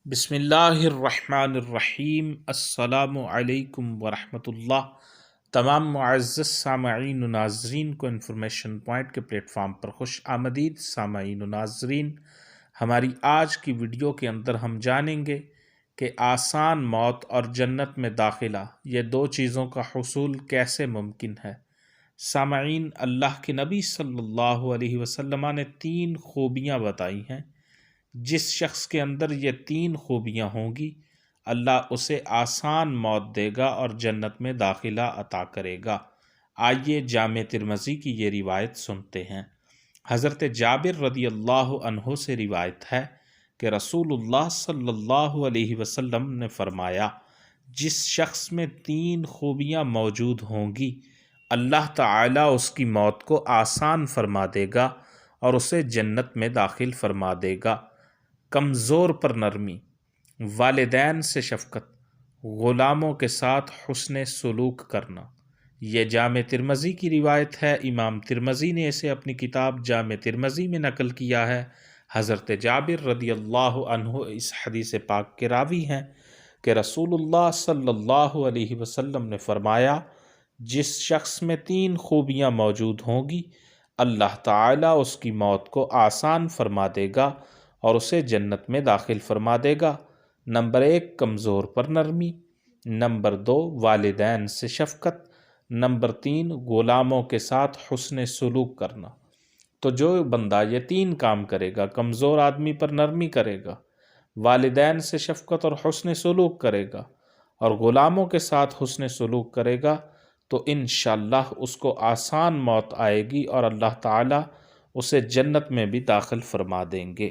بسم اللہ الرحمن الرحیم۔ السلام علیکم ورحمۃ اللہ۔ تمام معزز سامعین و ناظرین کو انفارمیشن پوائنٹ کے پلیٹ فارم پر خوش آمدید۔ سامعین و ناظرین، ہماری آج کی ویڈیو کے اندر ہم جانیں گے کہ آسان موت اور جنت میں داخلہ، یہ دو چیزوں کا حصول کیسے ممکن ہے۔ سامعین، اللہ کے نبی صلی اللہ علیہ وسلم نے 3 خوبیاں بتائی ہیں۔ جس شخص کے اندر یہ 3 خوبیاں ہوں گی، اللہ اسے آسان موت دے گا اور جنت میں داخلہ عطا کرے گا۔ آئیے جامع ترمذی کی یہ روایت سنتے ہیں۔ حضرت جابر رضی اللہ عنہ سے روایت ہے کہ رسول اللہ صلی اللہ علیہ وسلم نے فرمایا، جس شخص میں 3 خوبیاں موجود ہوں گی، اللہ تعالیٰ اس کی موت کو آسان فرما دے گا اور اسے جنت میں داخل فرما دے گا۔ کمزور پر نرمی، والدین سے شفقت، غلاموں کے ساتھ حسن سلوک کرنا۔ یہ جامع ترمذی کی روایت ہے۔ امام ترمذی نے اسے اپنی کتاب جامع ترمذی میں نقل کیا ہے۔ حضرت جابر رضی اللہ عنہ اس حدیث پاک کے راوی ہیں کہ رسول اللہ صلی اللہ علیہ وسلم نے فرمایا، جس شخص میں 3 خوبیاں موجود ہوں گی، اللہ تعالیٰ اس کی موت کو آسان فرما دے گا اور اسے جنت میں داخل فرما دے گا۔ نمبر 1، کمزور پر نرمی۔ نمبر 2، والدین سے شفقت۔ نمبر 3، غلاموں کے ساتھ حسن سلوک کرنا۔ تو جو بندہ یہ 3 کام کرے گا، کمزور آدمی پر نرمی کرے گا، والدین سے شفقت اور حسن سلوک کرے گا، اور غلاموں کے ساتھ حسن سلوک کرے گا، تو انشاءاللہ اس کو آسان موت آئے گی اور اللہ تعالیٰ اسے جنت میں بھی داخل فرما دیں گے۔